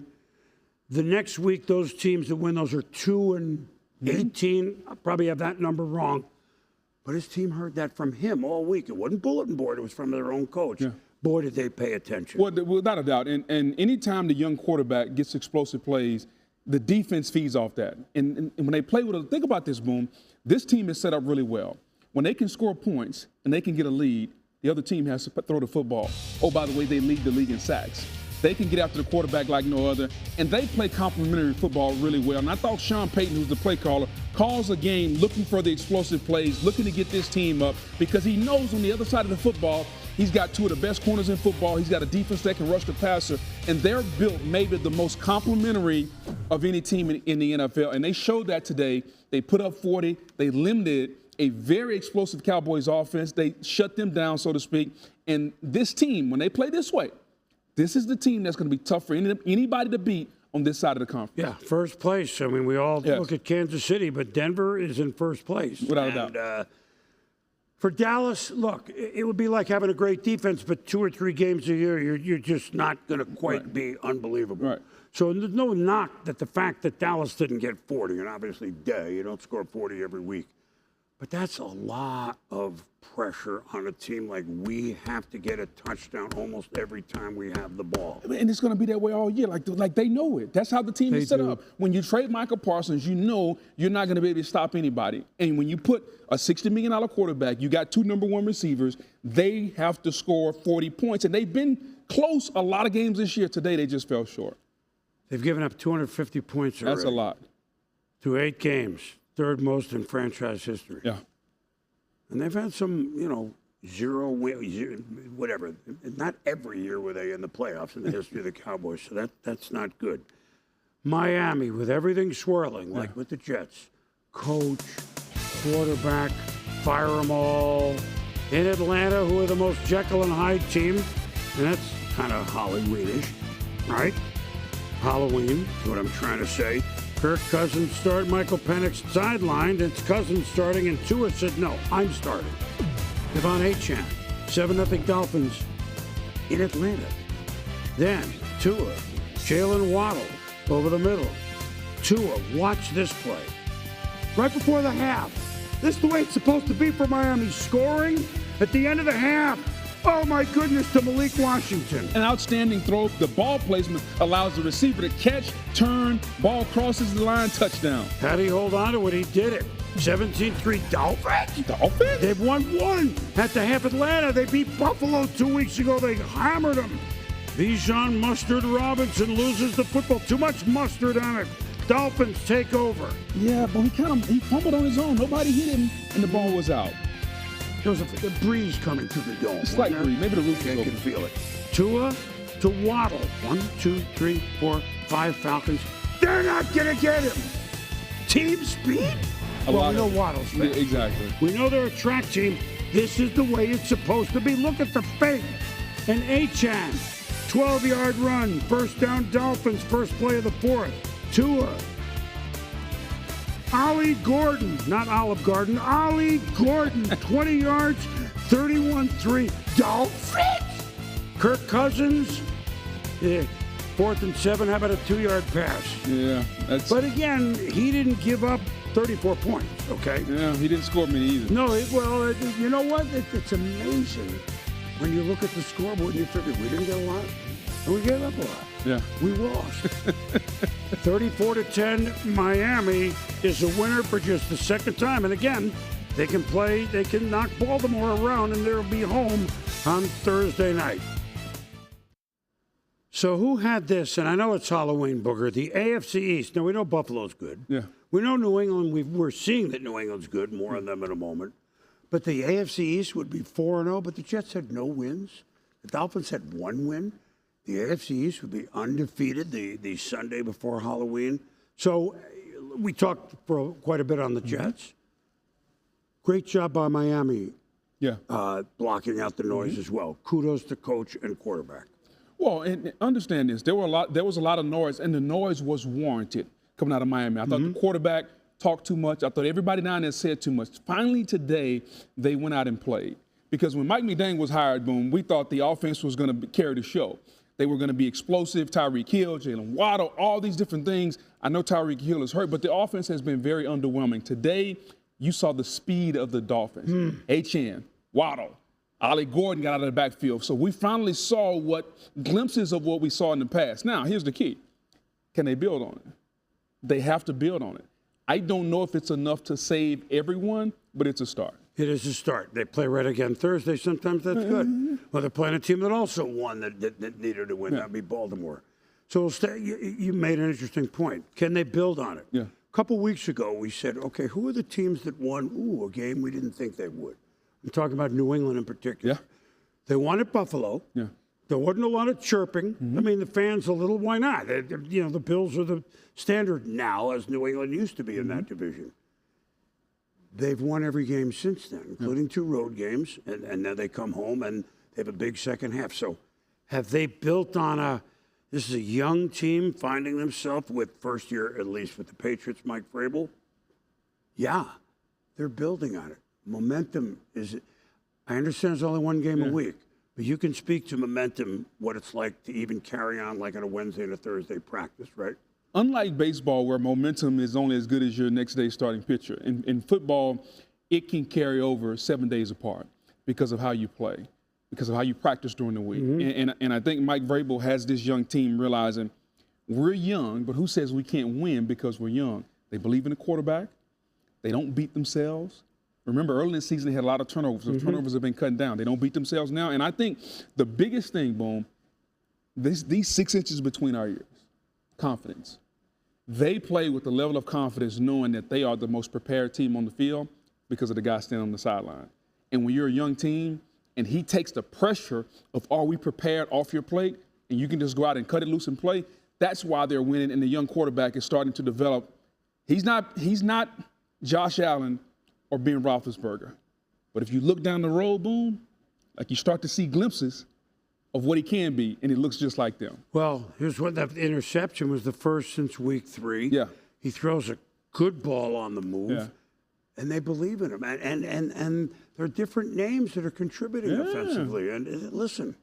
The next week, those teams that win, those are 2-18. I probably have that number wrong. But his team heard that from him all week. It wasn't bulletin board. It was from their own coach. Yeah. Boy, did they pay attention. Well, without a doubt. And anytime the young quarterback gets explosive plays, the defense feeds off that. And when they play with think about this, Boom. This team is set up really well. When they can score points and they can get a lead, the other team has to throw the football. Oh, by the way, they lead the league in sacks. They can get after the quarterback like no other, and they play complementary football really well. And I thought Sean Payton, who's the play caller, calls a game looking for the explosive plays, looking to get this team up, because he knows on the other side of the football, he's got 2 of the best corners in football. He's got a defense that can rush the passer, and they're built maybe the most complementary of any team in the NFL. And they showed that today. They put up 40. They limited a very explosive Cowboys offense. They shut them down, so to speak. And this team, when they play this way, this is the team that's going to be tough for anybody to beat on this side of the conference. Yeah, first place. I mean, we all look at Kansas City, but Denver is in first place. Without a doubt. For Dallas, look, it would be like having a great defense, but 2 or 3 games a year, you're just not going to quite be unbelievable. Right. So there's no knock that the fact that Dallas didn't get 40, and obviously, you don't score 40 every week. But that's a lot of pressure on a team. Like, we have to get a touchdown almost every time we have the ball. And it's going to be that way all year. Like they know it. That's how the team is set up. When you trade Michael Parsons, you know you're not going to be able to stop anybody. And when you put a $60 million quarterback, you got 2 number 1 receivers, they have to score 40 points. And they've been close a lot of games this year. Today, they just fell short. They've given up 250 points already. That's a lot. To 8 games. 3rd most in franchise history. Yeah. And they've had some, 0 win, whatever. Not every year were they in the playoffs in the history of the Cowboys, so that's not good. Miami, with everything swirling, like with the Jets. Coach, quarterback, fire them all. In Atlanta, who are the most Jekyll and Hyde team, and that's kind of Halloweenish, right? Halloween is what I'm trying to say. Kirk Cousins started, Michael Penix sidelined, it's Cousins starting, and Tua said, no, I'm starting. Devon Achane, 7-0 Dolphins in Atlanta. Then Tua, Jalen Waddle over the middle. Tua, watch this play. Right before the half. This is the way it's supposed to be for Miami. Scoring at the end of the half. Oh, my goodness, to Malik Washington. An outstanding throw. The ball placement allows the receiver to catch, turn, ball crosses the line, touchdown. How'd he hold on to it? He did it. 17-3 Dolphins? Dolphins? They've won 1 at the half Atlanta. They beat Buffalo 2 weeks ago. They hammered them. Bijan Mustard Robinson loses the football. Too much mustard on it. Dolphins take over. Yeah, but he fumbled on his own. Nobody hit him, and the ball was out. There was a breeze coming through the dome. Slight breeze. Maybe the roof can feel it. Tua to Waddle. 1, 2, 3, 4, 5 Falcons. They're not going to get him. Team speed? We know Waddle's fast. Yeah, exactly. We know they're a track team. This is the way it's supposed to be. Look at the fake. And Achane, 12-yard run. First down Dolphins. First play of the 4th. Tua. Ollie Gordon, not Olive Garden, Ollie Gordon, 20 yards, 31-3, Dolphins. Kirk Cousins, 4th and 7, how about a 2-yard pass? Yeah. But again, he didn't give up 34 points, okay? Yeah, he didn't score many either. No, you know what? It's amazing when you look at the scoreboard and you figure we didn't get a lot, and we gave up a lot. Yeah. We lost. 34-10, Miami is a winner for just the 2nd time. And again, they can knock Baltimore around, and they'll be home on Thursday night. So who had this? And I know it's Halloween, Booger. The AFC East. Now, we know Buffalo's good. Yeah. We know New England. We're seeing that New England's good. More on them in a moment. But the AFC East would be 4-0, but the Jets had no wins. The Dolphins had 1 win. The AFC East would be undefeated the Sunday before Halloween. So we talked for quite a bit on the Jets. Great job by Miami. Yeah. Blocking out the noise as well. Kudos to coach and quarterback. Well, and understand this. There was a lot of noise, and the noise was warranted. coming out of Miami. I thought the quarterback talked too much. I thought everybody down there said too much. Finally today, they went out and played. Because when Mike McDaniel was hired, boom, we thought the offense was going to carry the show. They were going to be explosive. Tyreek Hill, Jalen Waddle, all these different things. I know Tyreek Hill is hurt, but the offense has been very underwhelming. Today, you saw the speed of the Dolphins. H.N., Waddle, Ollie Gordon got out of the backfield. So we finally saw glimpses of what we saw in the past. Now, here's the key. Can they build on it? They have to build on it. I don't know if it's enough to save everyone, but it's a start. It is a start. They play right again Thursday. Sometimes that's good. Well, they're playing a team that also won that needed to win. That'd be Baltimore. So we'll stay, you made an interesting point. Can they build on it? Yeah. A couple weeks ago, we said, okay, who are the teams that won a game we didn't think they would? I'm talking about New England in particular. Yeah. They won at Buffalo. Yeah. There wasn't a lot of chirping. I mean, the fans a little, why not? The Bills are the standard now, as New England used to be in that division. They've won every game since then, including 2 road games, and now they come home and they have a big second half. So have they built on this is a young team finding themselves with first year, at least with the Patriots, Mike Vrabel? Yeah, they're building on it. Momentum I understand it's only 1 game a week, but you can speak to momentum, what it's like to even carry on like on a Wednesday and a Thursday practice, right? Unlike baseball, where momentum is only as good as your next day's starting pitcher, in football, it can carry over 7 days apart because of how you play, because of how you practice during the week. And I think Mike Vrabel has this young team realizing we're young, but who says we can't win because we're young? They believe in the quarterback. They don't beat themselves. Remember, early in the season, they had a lot of turnovers. The turnovers have been cut down. They don't beat themselves now. And I think the biggest thing, Boom, these 6 inches between our ears, confidence. They play with a level of confidence knowing that they are the most prepared team on the field because of the guy standing on the sideline. And when you're a young team and he takes the pressure of are we prepared off your plate and you can just go out and cut it loose and play, that's why they're winning and the young quarterback is starting to develop. He's not Josh Allen or Ben Roethlisberger. But if you look down the road, Boom, like you start to see glimpses of what he can be, and he looks just like them. Well, here's what that interception was the first since week 3. Yeah. He throws a good ball on the move, Yeah. and they believe in him. And there are different names that are contributing offensively. And listen,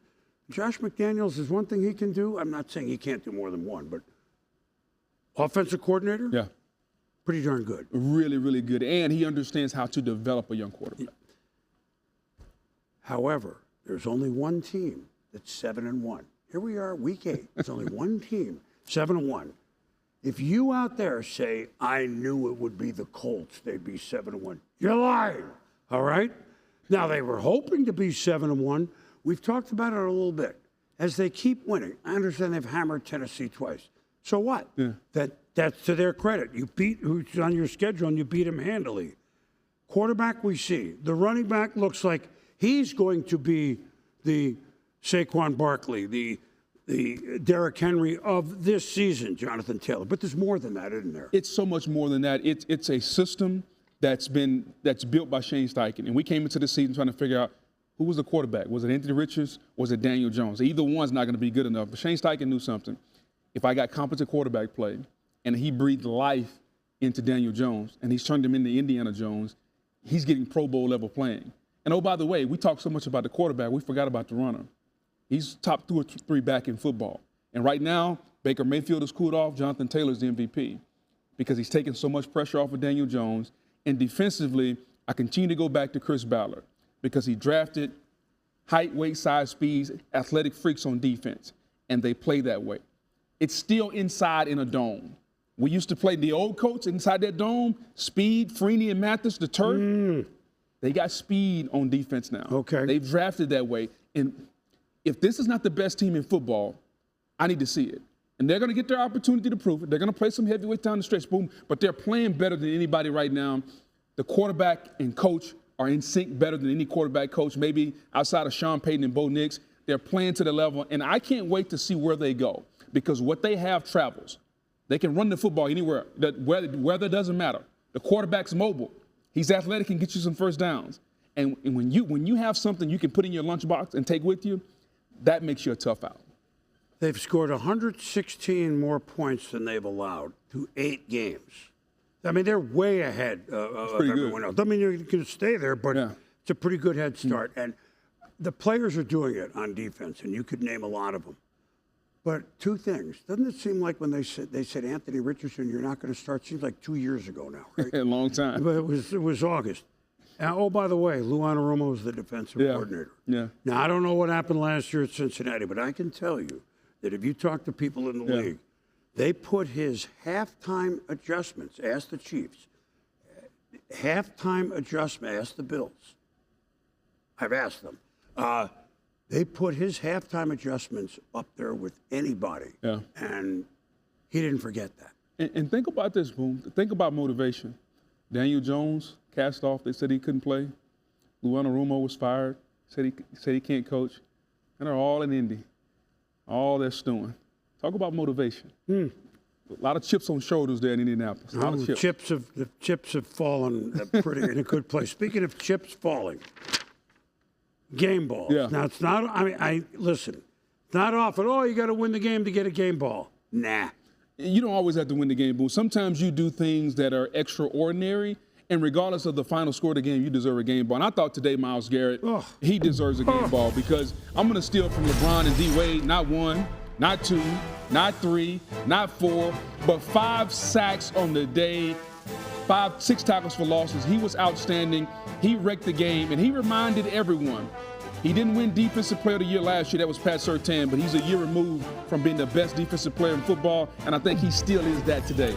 Josh McDaniels is one thing he can do. I'm not saying he can't do more than one, but offensive coordinator? Yeah. Pretty darn good. Really, really good. And he understands how to develop a young quarterback. However, there's only one team that's 7-1. Here we are, week 8. There's only one team, 7-1. If you out there say, I knew it would be the Colts, they'd be 7-1, you're lying, all right? Now, they were hoping to be 7-1. We've talked about it a little bit. As they keep winning, I understand they've hammered Tennessee twice. So what? Yeah. That's to their credit. You beat who's on your schedule, and you beat him handily. Quarterback, we see. The running back looks like he's going to be the Saquon Barkley, the Derrick Henry of this season, Jonathan Taylor. But there's more than that, isn't there? It's so much more than that. It's a system that's built by Shane Steichen. And we came into the season trying to figure out who was the quarterback. Was it Anthony Richards? Was it Daniel Jones? Either one's not going to be good enough. But Shane Steichen knew something. If I got competent quarterback play and he breathed life into Daniel Jones and he's turned him into Indiana Jones, he's getting Pro Bowl level playing. And oh, by the way, we talk so much about the quarterback, we forgot about the runner. He's top 2 or 3 back in football. And right now, Baker Mayfield is cooled off. Jonathan Taylor's the MVP because he's taking so much pressure off of Daniel Jones. And defensively, I continue to go back to Chris Ballard because he drafted height, weight, size, speeds, athletic freaks on defense, and they play that way. It's still inside in a dome. We used to play the old coach inside that dome, Speed, Freeney, and Mathis, the turf. They got speed on defense now. Okay. They've drafted that way. And if this is not the best team in football, I need to see it. And they're going to get their opportunity to prove it. They're going to play some heavyweights down the stretch, boom, but they're playing better than anybody right now. The quarterback and coach are in sync better than any quarterback coach, maybe outside of Sean Payton and Bo Nix. They're playing to the level, and I can't wait to see where they go because what they have travels. They can run the football anywhere. Weather doesn't matter. The quarterback's mobile. He's athletic and get you some first downs. And when you have something you can put in your lunchbox and take with you, that makes you a tough out. they've scored 116 more points than they've allowed through 8 games. I mean, they're way ahead of everyone else. I mean, you can stay there, but it's a pretty good head start. And the players are doing it on defense, and you could name a lot of them. But 2 things. Doesn't it seem like when they said Anthony Richardson, you're not going to start, seems like 2 years ago now, right? A long time. But it was August. And, oh, by the way, Lou Anarumo is the defensive coordinator. Yeah. Now, I don't know what happened last year at Cincinnati, but I can tell you that if you talk to people in the league, they put his halftime adjustments, ask the Chiefs, halftime adjustment, ask the Bills. I've asked them. They put his halftime adjustments up there with anybody. Yeah. And he didn't forget that. And think about this, Boom. Think about motivation. Daniel Jones cast off. They said he couldn't play. Lou Anarumo was fired. Said he can't coach. And they're all in Indy. All they're stewing. Talk about motivation. A lot of chips on shoulders there in Indianapolis. A lot of chips. The chips have fallen pretty in a good place. Speaking of chips falling, game balls. Yeah. Now, it's not, listen, not often, you got to win the game to get a game ball. Nah. You don't always have to win the game, Boom. Sometimes you do things that are extraordinary, and regardless of the final score of the game, you deserve a game ball. And I thought today, Myles Garrett, he deserves a game ball because I'm going to steal from LeBron and D-Wade, not 1, not 2, not 3, not 4, but 5 sacks on the day, 6 tackles for losses. He was outstanding. He wrecked the game, and he reminded everyone. He didn't win Defensive Player of the Year last year. That was Pat Surtain, but he's a year removed from being the best defensive player in football, and I think he still is that today.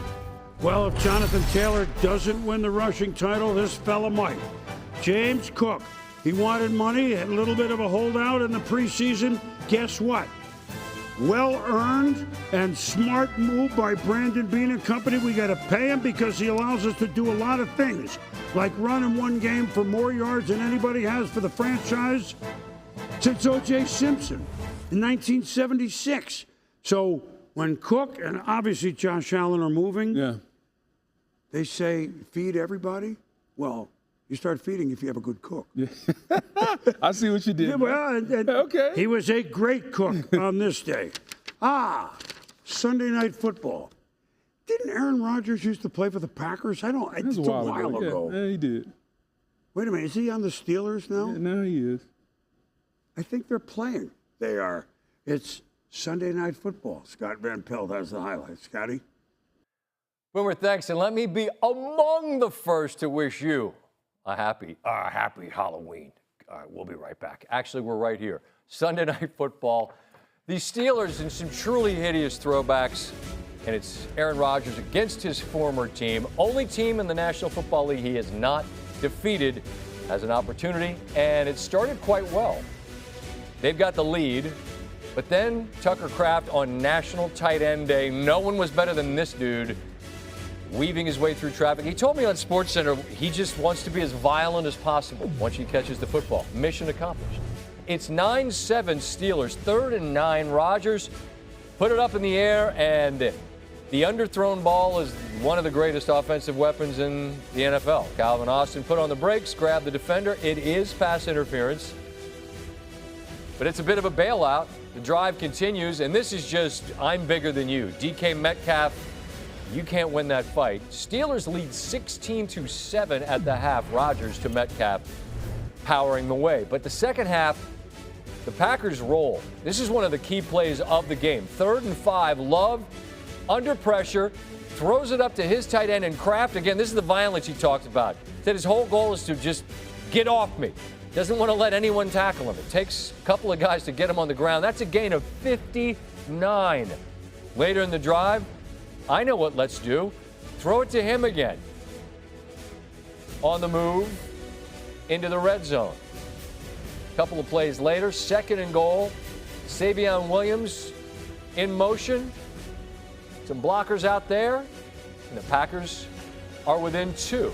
Well, if Jonathan Taylor doesn't win the rushing title, this fella might. James Cook, he wanted money, had a little bit of a holdout in the preseason. Guess what? Well-earned and smart move by Brandon Beane and company. We got to pay him because he allows us to do a lot of things, like run in one game for more yards than anybody has for the franchise since O.J. Simpson in 1976. So when Cook and obviously Josh Allen are moving, they say feed everybody. Well, you start feeding if you have a good cook. Yeah. I see what you did. Yeah, well, okay. He was a great cook on this day. Sunday Night Football. Didn't Aaron Rodgers used to play for the Packers? It's a while ago. Yeah, he did. Wait a minute, is he on the Steelers now? Yeah, now he is. I think they're playing. They are. It's Sunday Night Football. Scott Van Pelt has the highlights. Scotty? Boomer, thanks, and let me be among the first to wish you a happy Halloween. All right, we'll be right back. Actually, we're right here. Sunday Night Football. The Steelers in some truly hideous throwbacks, and it's Aaron Rodgers against his former team. Only team in the National Football League he has not defeated as an opportunity, and it started quite well. They've got the lead, but then Tucker Kraft on National Tight End Day, no one was better than this dude, weaving his way through traffic. He told me on SportsCenter he just wants to be as violent as possible once he catches the football. Mission accomplished. It's 9-7 Steelers, 3rd and 9. Rodgers put it up in the air, and the underthrown ball is one of the greatest offensive weapons in the NFL. Calvin Austin put on the brakes, grabbed the defender. It is pass interference, but it's a bit of a bailout. The drive continues, and this is just, I'm bigger than you. DK Metcalf, you can't win that fight. Steelers lead 16-7 at the half. Rodgers to Metcalf powering the way. But the second half, the Packers roll. This is one of the key plays of the game. 3rd and 5, Love under pressure, throws it up to his tight end, and Kraft, again, this is the violence he talked about. Said his whole goal is to just get off me. Doesn't want to let anyone tackle him. It takes a couple of guys to get him on the ground. That's a gain of 59. Later in the drive, I know what let's do. Throw it to him again. On the move, into the red zone. A couple of plays later, 2nd and goal. Savion Williams in motion. Some blockers out there. And the Packers are within 2.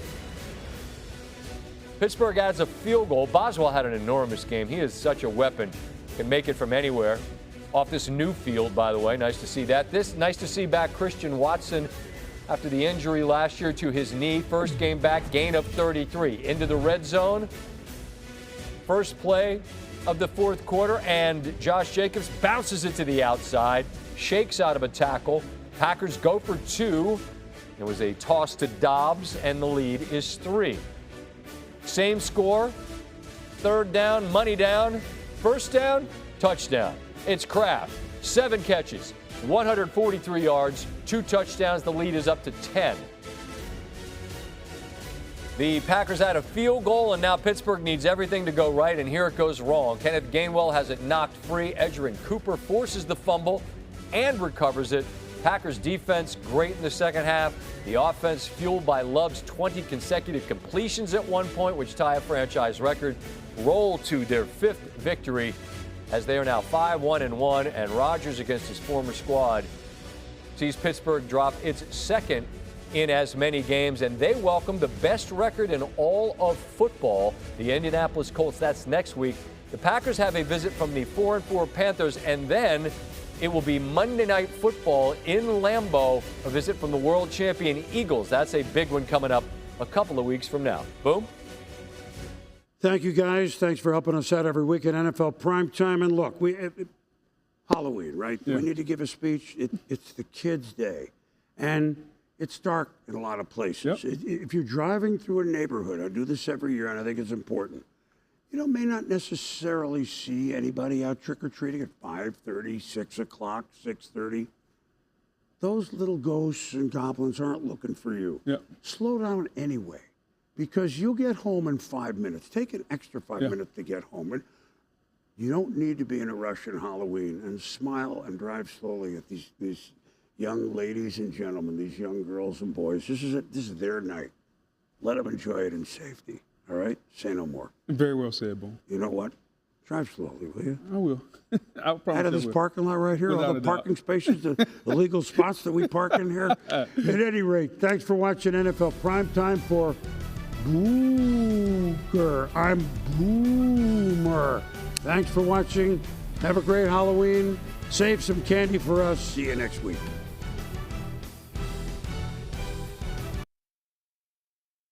Pittsburgh adds a field goal. Boswell had an enormous game. He is such a weapon. Can make it from anywhere. Off this new field, by the way. Nice to see that. Nice to see back Christian Watson after the injury last year to his knee. First game back, gain of 33. Into the red zone. First play, of the fourth quarter, and Josh Jacobs bounces it to the outside, shakes out of a tackle. Packers go for 2. It was a toss to Dobbs, and the lead is 3. Same score, third down, money down, first down, touchdown. It's Kraft, 7 catches, 143 yards, 2 touchdowns. The lead is up to 10. The Packers had a field goal, and now Pittsburgh needs everything to go right, and here it goes wrong. Kenneth Gainwell has it knocked free. Edgerrin Cooper forces the fumble and recovers it. Packers defense great in the second half. The offense fueled by Love's 20 consecutive completions at one point, which tie a franchise record, roll to their 5th victory as they are now 5-1-1, and Rodgers against his former squad sees Pittsburgh drop its 2nd in as many games, and they welcome the best record in all of football, the Indianapolis Colts. That's next week. The Packers have a visit from the 4-4 Panthers, and then it will be Monday Night Football in Lambeau, a visit from the world champion Eagles. That's a big one coming up a couple of weeks from now. Boom. Thank you, guys. Thanks for helping us out every week at NFL Primetime. And look, Halloween, right? Yeah. We need to give a speech. It's the kids' day. And it's dark in a lot of places. Yep. If you're driving through a neighborhood, I do this every year, and I think it's important. You may not necessarily see anybody out trick-or-treating at 5:30, 6 o'clock, 6:30. Those little ghosts and goblins aren't looking for you. Yep. Slow down anyway, because you'll get home in 5 minutes. Take an extra 5 minutes to get home. And you don't need to be in a rush on Halloween, and smile and drive slowly at these young ladies and gentlemen, these young girls and boys. This is their night. Let them enjoy it in safety. All right? Say no more. Very well said, Boone. You know what? Drive slowly, will you? I will. I promise. Out of this parking lot right here, Without all the a doubt. parking spaces, the legal spots that we park in here. At any rate, thanks for watching NFL Primetime. For Booger, I'm Boomer. Thanks for watching. Have a great Halloween. Save some candy for us. See you next week.